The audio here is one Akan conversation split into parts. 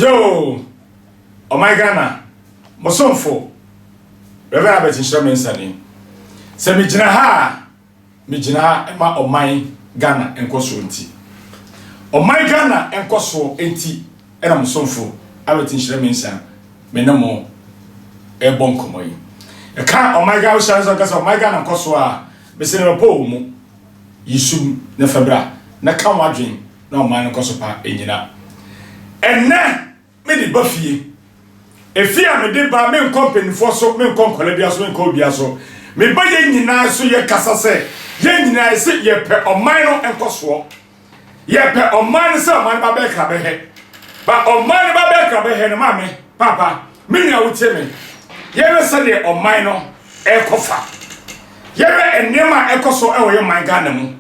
Yo, oh my Ghana, Mosonfo, Reverend Albert Instrument. Se me jina ha ema o my Ghana enkoso enti. O my Ghana enkoso enti era Mosonfo Albert Instrument me na mo e bon komo yi. E ka o my Ghana so kasa o my Ghana enkoso a be se ne po mu yisum na fabra na ka wadwen na o man enkoso pa enyina. Enne me di bafie efia me de ba me company for so me konkole bia so me ko bia so me ba ye nyina so ye kasa se ye nyina se ye pe oman no enkoso ye pe oman se oman ba be ka be he ba oman ba be ka be he no ma me papa me nya wotie me ye we se de oman no ekofa ye we enema ekoso e wo ye man Ghana mu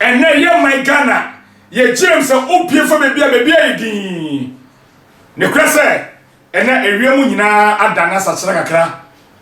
enne ye man Ghana ye James opie fo be bia yedin ne krese ena ewiemu nyina adana sachira kakra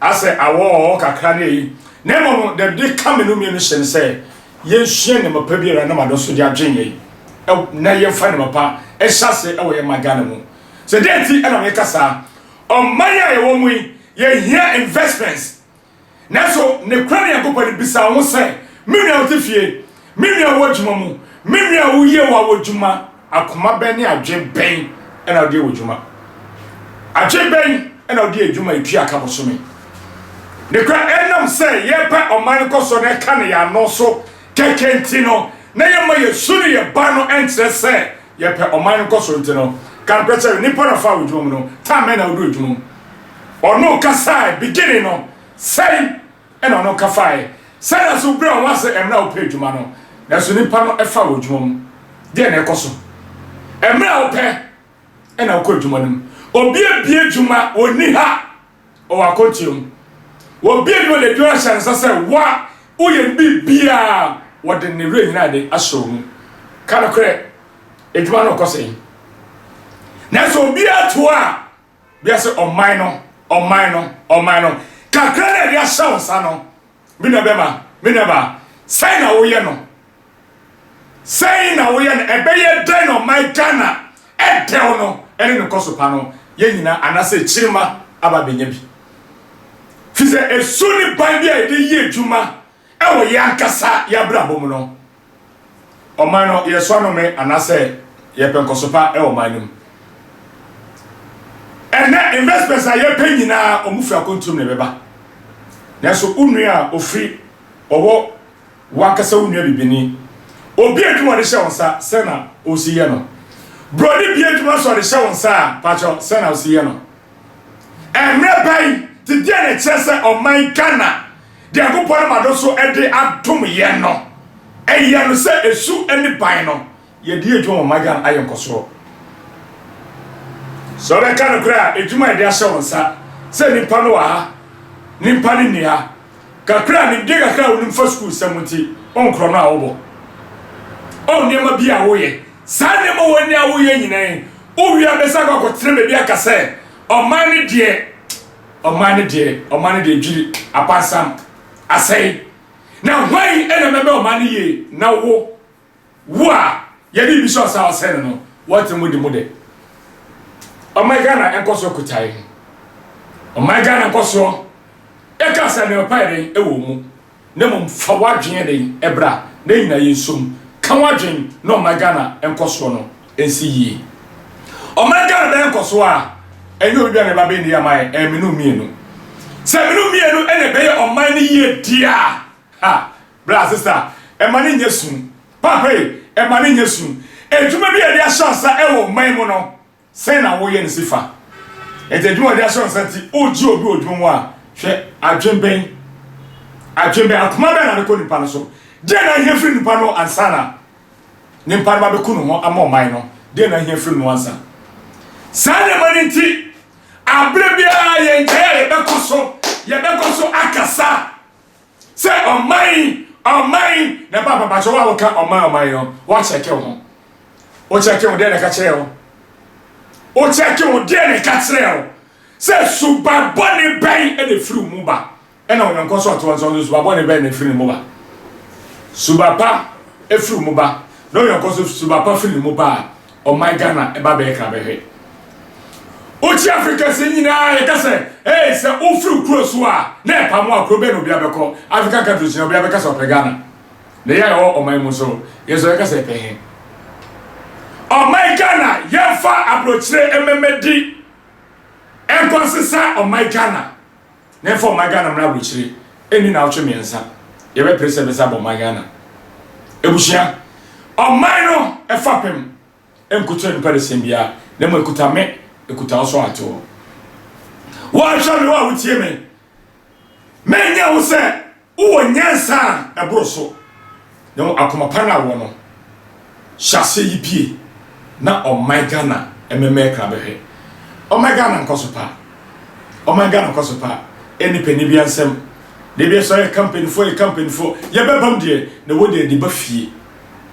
ase awo kakra ne yi na mo de de kamenu mi no hye se ye hye ne mapa bi ra na mado so dia dwen yi na ye fa ne mapa e hyase e wo ye magana mu se de ti ena me kasa o manya ye wo mu ye hia investments na so ne kwani yakopani bisa wo se minua wo tifie minua wo djuma mu minua wo ye wo djuma akoma ben ne adwe ben ena wo de wo djuma adwe ben ena wo de djuma etu aka bosome ne kwa enam se ye pa oman koso ne ka ne ya no so kekenti no na ye ma ye sunu ye ba no entre se ye pa oman koso ntino kan preche ni pa na fa wo djuma no ta me na wo do djuma ono kasa beginning no say ena ono kafae say na so bre on wase emna wo pe djuma no na so ni pa no e fa wo djuma de na ekoso emra wo pe ena wo ko djuma no obi ebie djuma oni ha o akontium obi ebie le djuma chance say wa wo ye bibia wo de ne re nyina de aso mu kana kre edjuma no koso yi na so obi ato a bia se oman no kakra na dia shaw sa no mina ba sai na wo ye no ebeye den no my Ghana edel no ene no koso pa no ye nyina anase chirima aba benya bi fize esuni ban bia ede ye djuma e wo ye ankasa ya brabo mu no oman no ye so no me anase ye penkoso pa e oman no ene investments a ye pe nyina omufu akontum ne beba na so unua ofri owo wakasa unua bibini obi edwuma de hye wonsa se na osiye no brodi bi edwuma so de hye wonsa pacho se na osiye no emre bai ti die ne chese oman Ghana de agopon mado so ede atom ye no eye no se esu eni ban no ye die edwuma oman Ghana ayenkoso so be kan kra edwuma de hye wonsa se nipa no wa nipa ni nia kakra ni de kakra wonim fa school samuti onkro no awobo on nema bi awoye sa nema woni awoye nyina o wi abesa kwa kotre be bi akase omani de jiri apasam asai na why ena mebe omani ye na wo a ye bi so sa asai no what mu de o my Ghana enkoso kutai o my Ghana enkoso e ka sa ne opaire e wo mu ne mum fa wadwen de ebra na nyina yensum kan wadwen no my Ghana enkoso no ensi yi o my Ghana da enkoso a enyo bia ne ba be ni amai eminu mienu se eminu mienu ene be o man ni ye dia ha bra sister e mani nyesun papa e mani nyesun edwuma bi e dia chance e wo man mu no se na wo ye nsifa edwuma dia chance ti oji obi odwuma mu a hwe adwemben akoma be na ko nipa no so de na hiefri nipa no ansana nipa ba be kunu ho ama oman no de na hiefri no ansa sane mani nti abrebia ye nje ye bekoso akasa se oman na papa ba so wa ka oman no wa cheke ho o cheke ho de na ka kire ho o cheke ho de na ka kire ho se suba boni ben e de firi mu ba e na onyanko so to so suba boni ben e firi mu ba suba pa e firi mu ba no onyanko so suba pa firi mu ba o my Ghana e ba be ka be he Ochi Africa se nyina ye ka se se ofru kuro so a na pa mo akro be no bia beko Africa countries na bia beka so pe Ghana na ya o man mu so ye so ye ka se pe he o my Ghana ye fa abrochire ememedi enkonsisa o my Ghana na fa o my Ghana mra abrochire eni na otwe miensa ye be prese be sa bo my Ghana ebushia o my no e fa pem enkutu en pare sembia na mo ekuta me ekuta oso ato wa hwame wa wutie me menya wo se wo nyansa eboro so na akoma pana wo no hyase yipie na o my Ghana ememe kra behwe o my Ghana nkosopa o my Ghana nkosopa eni pani bia nsem de bia so company for ye bebam de na wo de ba fie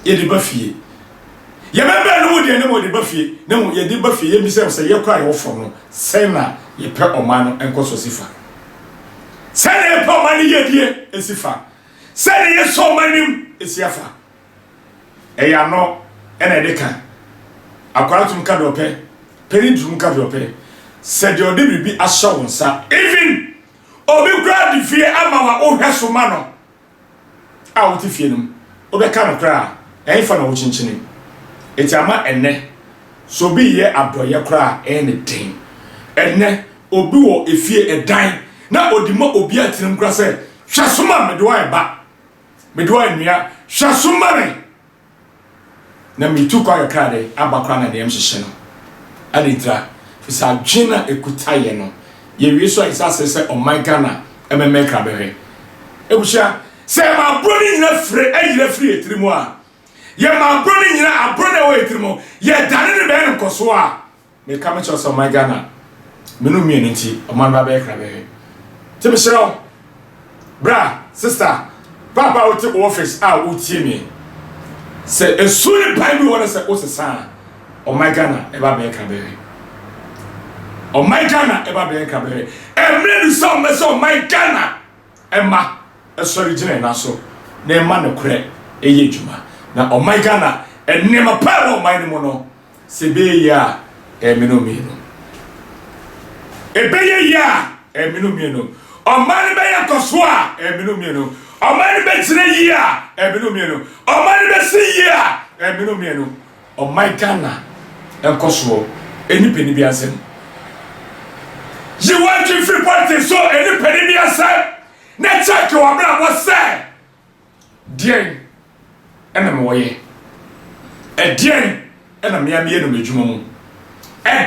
ye de ba fie ye bebe no wo de ne mo de ba fie na mo ye de ba fie ye mi se ye kwa ye wo fo no sei na ye pe o man no enkoso sifa sei na ye pe o man ye die esifa sei na ye so manim esiafa e ya no ena de ka akwara tum ka do pe peri tum ka do pe se de ode bibi asha wonsa even obi kra di fie ama wa o hweso ma no a wo ti fie num obe ka no kra e fa na wo chinchini eti ama enne so bi ye adoye kra ene den enne obi wo efie edan na odimo obi atirim kra se hwasoma me do ba me do anua hwasoma me na mi tu kwa kra de abakra na de emhyehyɛ no aditra fisa dwena ekutaye no ye wi so isa se o my Ghana ememe kra behwe ebushia se ma broni nyina fre ayira fri etirimu a ye ma broni nyina abrone wo etirimu ye dane ne be nkoso a me ka me cho so my Ghana menu mienu nti o man ba be kra behwe ti me shiro bra sister papa o ti office a o tie me se esuni pai mi wona se o se sa o my Ghana e ba be kra behwe o my Ghana e ba be kra behwe emre du so me so my Ghana emma esori gine na so na emma ne kure eye djuma na o my Ghana enema pa o my ni mo no se be ya emino mienu ebe ye ya emino mienu o man be ya koso a emino mienu o man be tire yi a emino mienu o man be si yi a emino mienu o my Ghana enkoso eni peni bi asem you want to free party so eni peni bi asem na check your bra what say dien ena me woye dien ena me am ye no medwuma mu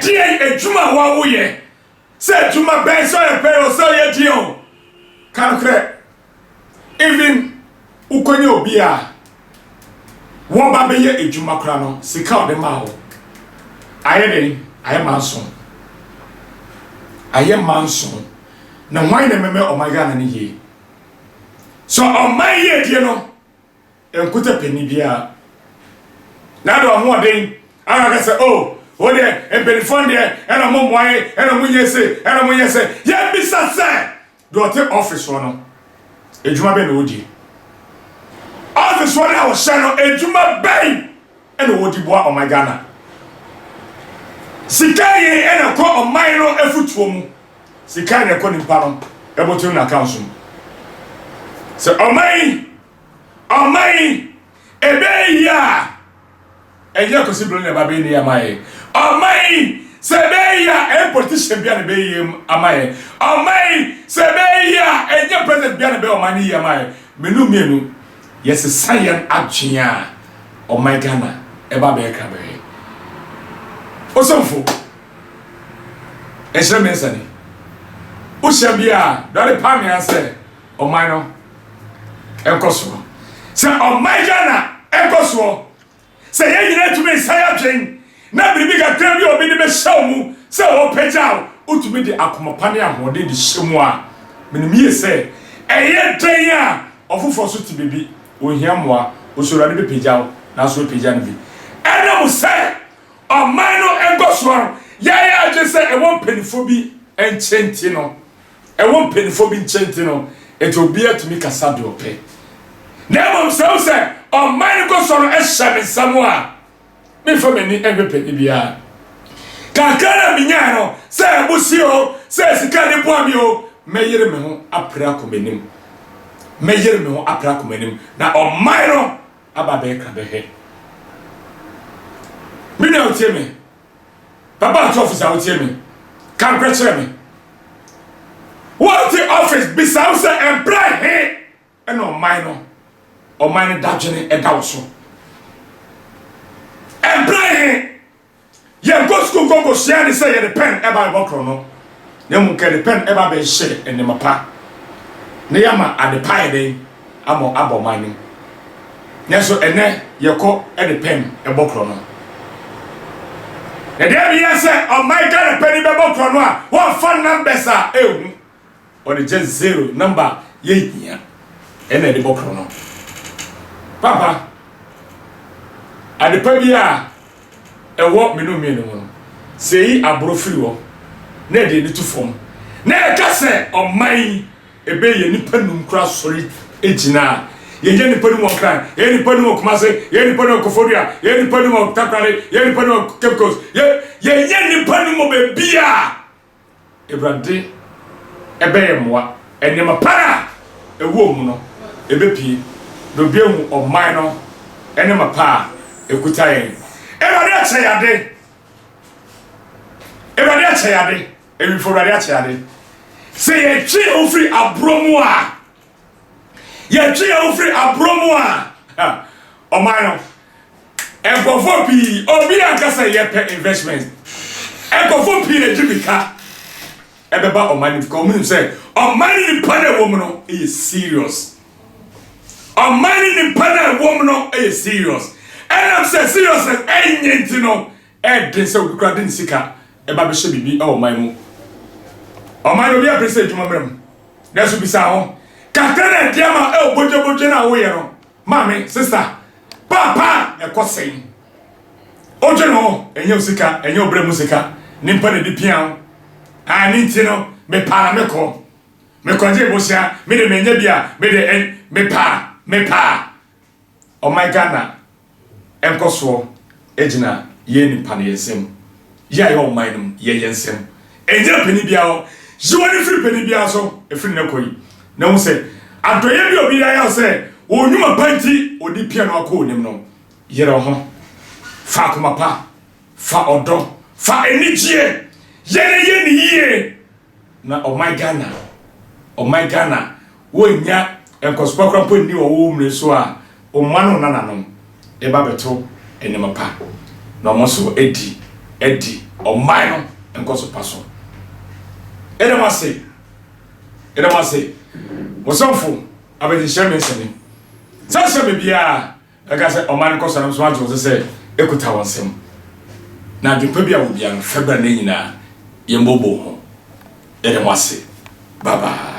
dien edwuma wa wo ye se edwuma ben so ye pe o so ye dien kan kre even ukonye obi a wo ba be ye edwuma kra no sika o de ma ho aye manso na why na meme o my Ghana ni ye so o my ye die no enkuta peni bia na do ho den aka say oh o de empelifon de ena mo moye ena mo nyese ye bisa say do te office no ejuma be na odi office one a wo share no ejuma ben ena odi boa o my Ghana sikaye ena ko o my no afutuo mu sikaye na ko nimpa no ebotu na account so o my ebe ya eje ko sibro na ba be ni amaye o my se be ya politician bia na be yem amaye o my se be ya eje president bia na be o mani amaye menu yes science agya o my Ghana e ba be ka be osomfo esre mensani o shabia dare pa me ase o my no enkoso se o my Ghana enkoso se ye nyina tumi saya dwen na biribi ga kra bi obi de be shaw mu se o pejaw utumi de akomopa ne ahode de hyemu a menimi se eye dwen a ofofo so ti bibi ohiamoa osoro de be pejaw na so peja ne bi ena mu se o my no enkoso ya age se e won penifo bi enchenti no e won penifo bi enchenti no etobia tumi kasa de ope na mom se o my go so no e hyame samoa me fa mani enwe pedi bia kakara minya no say busi o say sika ne boa mi o meyere me ho apra komenim meyere me ho apra komenim na oman no aba be ka be he me na otie me papa to office otie me kan kwetire me what the office bisa say employ he and oman dadwene e dawo so employ he ye go school go share ni say ye the pen e ba bokro no na mu ke the pen e ba be share ene mapa na yama ade pie den amo abomani na so ene ye ko e the pen e bokro no na dey be say oh my god the pen be bokro no a one phone numbers a ehu or the just zero number ye hia ene de bokro no papa ade pa bia ewo menu no sei abrofiri wo na de ni to fom na e ka se oman ebe ye nipa num kra sori ejina ye nipa num okran ye nipa num okumase ye nipa num okofodua ye nipa num otakrare ye nipa num kemkos ye nipa num be bia ebrade ebe ye moa enema para ewo mu no ebe pie do biemu oman no enema pa ekuta yen Everybody achayade. Every for achayade. Say ye tree ofri abromua. Ye tree ofri abromua. Omano. Enkofo pi obi akasa ye pe investment. Enkofo pi na jibika. Ebeba omani ko mu say omani ni pana wo mu no is serious. Omani ni pana wo mu no is serious. And I'm saying serious and anything no didn't say we didn't sika e ba be she bibi oh my mu o my no be appreciate juma mrem na so bisa ho katana diama bojo na wo ye no mami sister papa e kosen oje no enye sika enye obrem sika nimpa na di pian ani ti no me para me ko je bosia me de menye bia me de me pa oh my god enkoso ejina ye nipa ne yesem ya ye omanum ye yensem enje pani bia o jiwani firi pani bia so efiri na koyi na hu se adoye bi obi ya se onwuma panti odi pia no akọ onim no yere ho fa komapa fa odo fa enijie ye ni yie na oh my Ghana wonya enkoso pakrampo ni wo mre so a o manu nananom eba beto enema pa no mo so edi oman no enkoso paso edema se wosonfo abedi shame nsani sasa me bia aga se oman enkoso na so ajo se ekuta wonsem na dwempa bia wo bia febra na nyina yembobo ho edema se baba